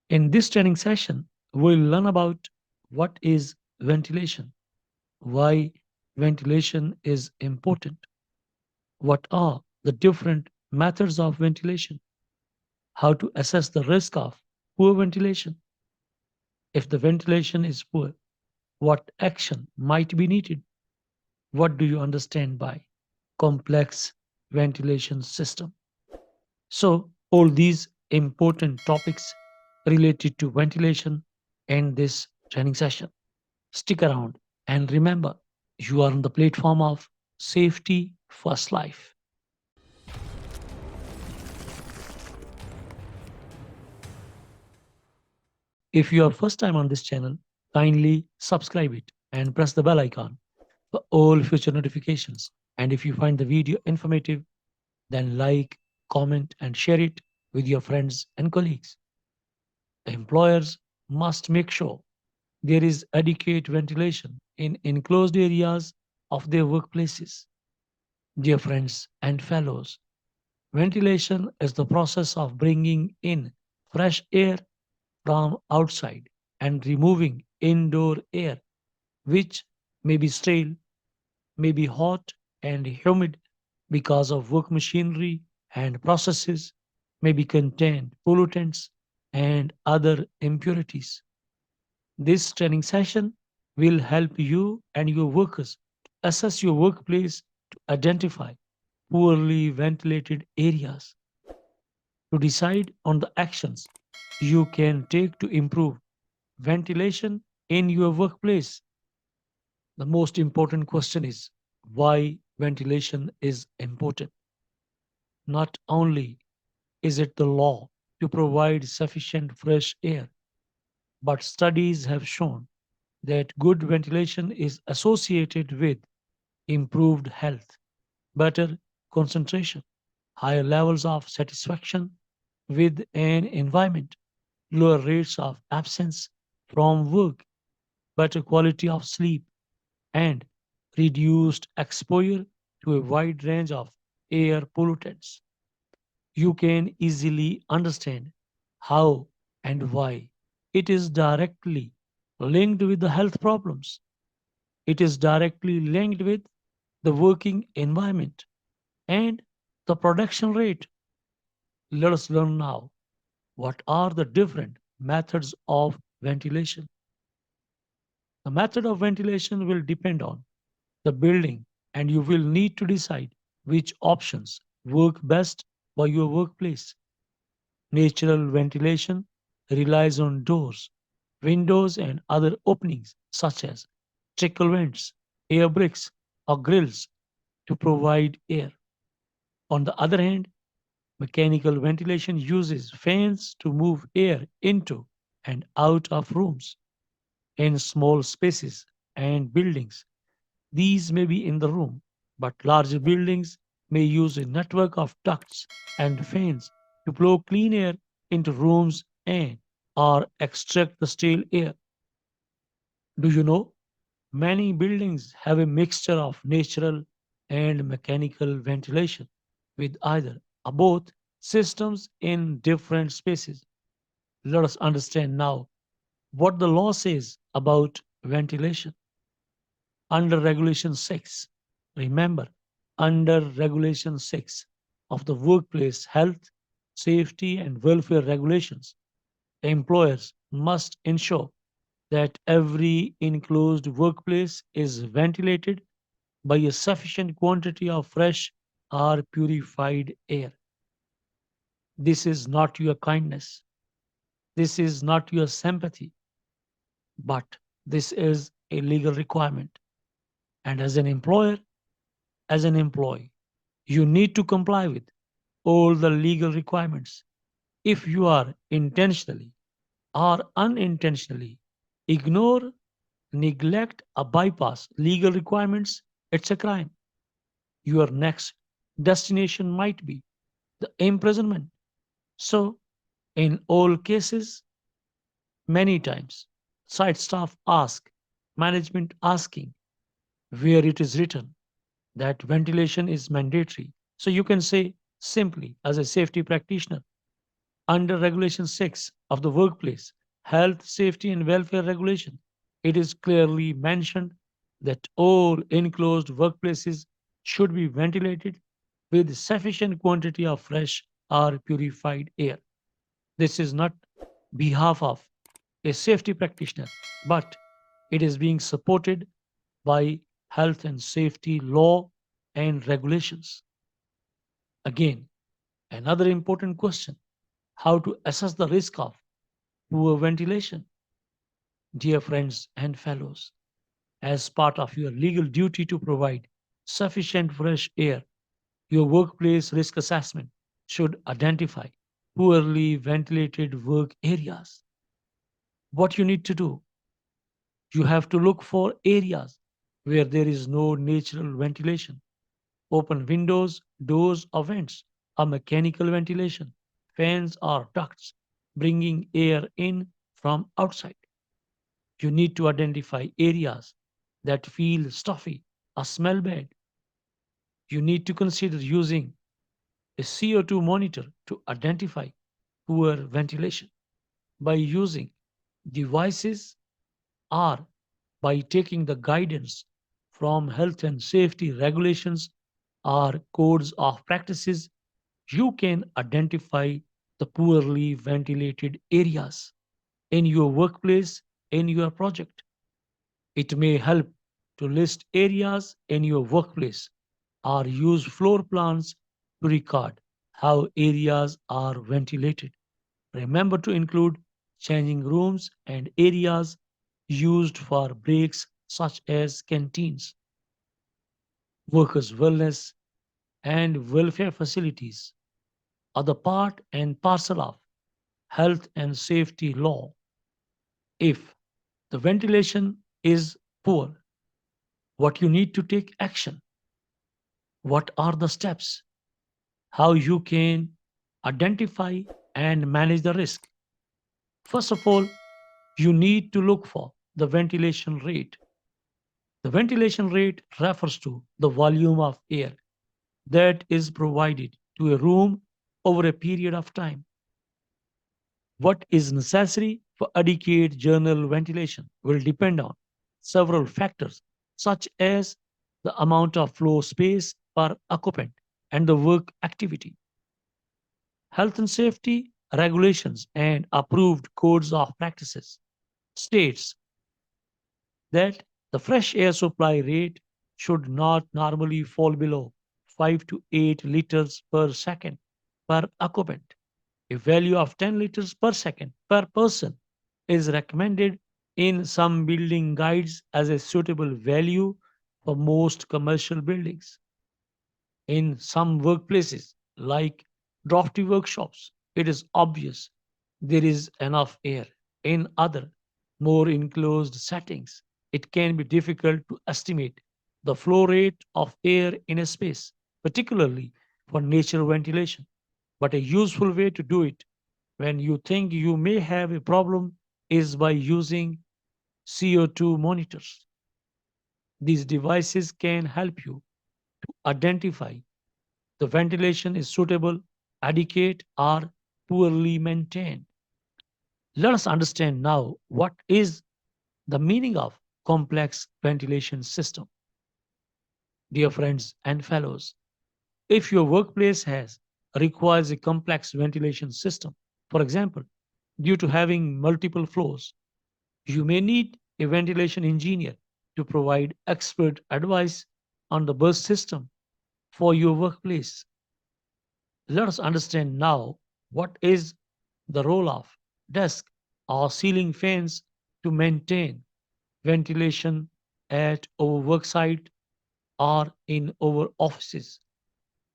In this training session, we'll learn about what is ventilation, why ventilation is important, what are the different methods of ventilation, how to assess the risk of poor ventilation. If the ventilation is poor, what action might be needed? What do you understand by complex ventilation system? So, all these important topics related to ventilation in this training session. Stick around and remember, you are on the platform of Safety First Life. If you are first time on this channel, kindly subscribe it and press the bell icon for all future notifications. And if you find the video informative, then like, comment, and share it with your friends and colleagues. Employers must make sure there is adequate ventilation in enclosed areas of their workplaces. Dear friends and fellows, ventilation is the process of bringing in fresh air from outside and removing indoor air, which may be stale, may be hot and humid because of work machinery and processes, may be contain pollutants and other impurities. This training session will help you and your workers to assess your workplace to identify poorly ventilated areas, to decide on the actions you can take to improve ventilation in your workplace. The most important question is why ventilation is important. Not only is it the law to provide sufficient fresh air, but studies have shown that good ventilation is associated with improved health, better concentration, higher levels of satisfaction with an environment, lower rates of absence from work, better quality of sleep, and reduced exposure to a wide range of air pollutants. You can easily understand how and why it is directly linked with the health problems. It is directly linked with the working environment and the production rate. Let us learn now what are the different methods of ventilation. The method of ventilation will depend on the building, and you will need to decide which options work best for your workplace. Natural ventilation relies on doors, windows, and other openings such as trickle vents, air bricks, or grills to provide air. On the other hand, mechanical ventilation uses fans to move air into and out of rooms in small spaces and buildings. These may be in the room, but larger buildings may use a network of ducts and fans to blow clean air into rooms and or extract the stale air. Do you know? Many buildings have a mixture of natural and mechanical ventilation with either or both systems in different spaces. Let us understand now what the law says about ventilation. Under Regulation 6, remember, under Regulation 6 of the Workplace Health, Safety and Welfare Regulations, employers must ensure that every enclosed workplace is ventilated by a sufficient quantity of fresh or purified air. This is not your kindness. This is not your sympathy, but this is a legal requirement. And as an employer, as an employee, you need to comply with all the legal requirements. If you are intentionally or unintentionally ignore, neglect, or bypass legal requirements, it's a crime. Your next destination might be the imprisonment. So, in all cases, many times, site staff ask, management asking where it is written that ventilation is mandatory. So you can say simply as a safety practitioner, Under Regulation 6 of the Workplace Health, Safety and Welfare Regulation, it is clearly mentioned that all enclosed workplaces should be ventilated with sufficient quantity of fresh or purified air. This is not behalf of a safety practitioner, but it is being supported by health and safety law and regulations. Again, another important question: how to assess the risk of poor ventilation? Dear friends and fellows, as part of your legal duty to provide sufficient fresh air, your workplace risk assessment should identify poorly ventilated work areas. What you need to do: you have to look for areas where there is no natural ventilation, open windows, doors, or vents, or mechanical ventilation, fans or ducts, bringing air in from outside. You need to identify areas that feel stuffy or smell bad. You need to consider using a CO2 monitor to identify poor ventilation. By using devices or by taking the guidance from health and safety regulations or codes of practices, you can identify the poorly ventilated areas in your workplace, in your project. It may help to list areas in your workplace or use floor plans to record how areas are ventilated. Remember to include changing rooms and areas used for breaks, such as canteens, workers' wellness, and welfare facilities, are the part and parcel of health and safety law. If the ventilation is poor, what you need to take action, what are the steps, how you can identify and manage the risk. First of all, you need to look for the ventilation rate. The ventilation rate refers to the volume of air that is provided to a room over a period of time. What is necessary for adequate general ventilation will depend on several factors, such as the amount of floor space per occupant and the work activity. Health and safety regulations and approved codes of practices states that the fresh air supply rate should not normally fall below 5 to 8 liters per second per occupant. A value of 10 liters per second per person is recommended in some building guides as a suitable value for most commercial buildings. In some workplaces, like drafty workshops, it is obvious there is enough air. In other, more enclosed settings, it can be difficult to estimate the flow rate of air in a space, particularly for natural ventilation. But a useful way to do it when you think you may have a problem is by using CO2 monitors. These devices can help you identify the ventilation is suitable, adequate, or poorly maintained. Let us understand now what is the meaning of complex ventilation system. Dear friends and fellows, if your workplace has requires a complex ventilation system, for example, due to having multiple floors, you may need a ventilation engineer to provide expert advice on the burst system for your workplace. Let us understand now what is the role of desk or ceiling fans to maintain ventilation at our worksite or in our offices.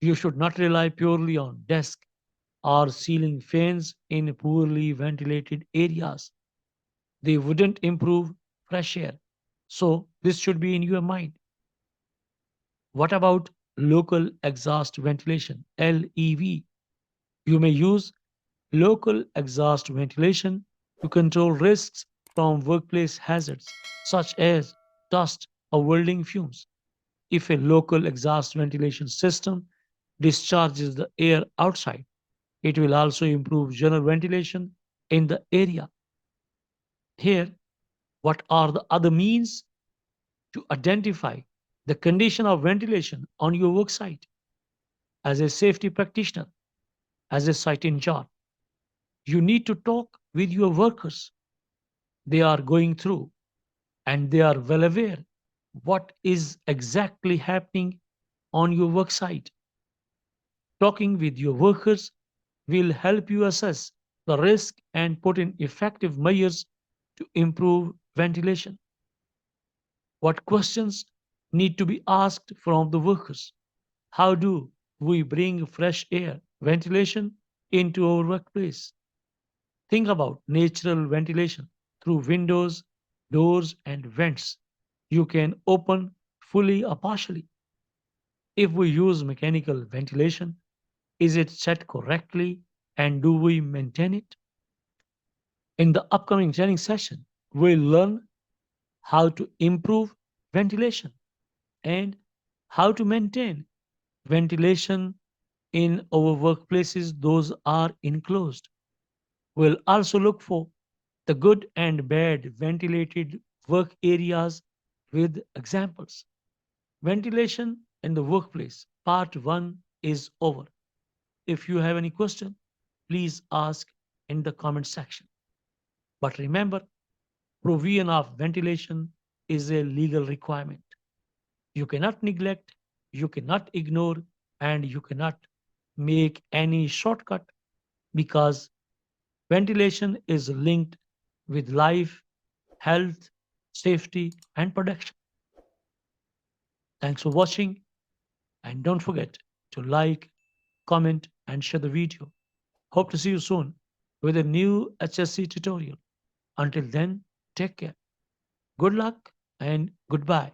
You should not rely purely on desk or ceiling fans in poorly ventilated areas. They wouldn't improve fresh air. So, this should be in your mind. What about local exhaust ventilation, LEV? You may use local exhaust ventilation to control risks from workplace hazards such as dust or welding fumes. If a local exhaust ventilation system discharges the air outside, It will also improve general ventilation in the area. Here, what are the other means to identify the condition of ventilation on your work site? As a safety practitioner, as a site in charge, you need to talk with your workers. They are going through and they are well aware what is exactly happening on your work site. Talking with your workers will help you assess the risk and put in effective measures to improve ventilation. What questions need to be asked from the workers? How do we bring fresh air, ventilation into our workplace? Think about natural ventilation through windows, doors, and vents. You can open fully or partially. If we use mechanical ventilation, is it set correctly and do we maintain it? In the upcoming training session, we'll learn how to improve ventilation and how to maintain ventilation in our workplaces, those are enclosed. We'll also look for the good and bad ventilated work areas with examples. Ventilation in the workplace, part 1 is over. If you have any question, please ask in the comment section. But remember, provision of ventilation is a legal requirement. You cannot neglect, you cannot ignore, and you cannot make any shortcut because ventilation is linked with life, health, safety, and protection. Thanks for watching, and don't forget to like, comment, and share the video. Hope to see you soon with a new HSC tutorial. Until then, take care. Good luck and goodbye.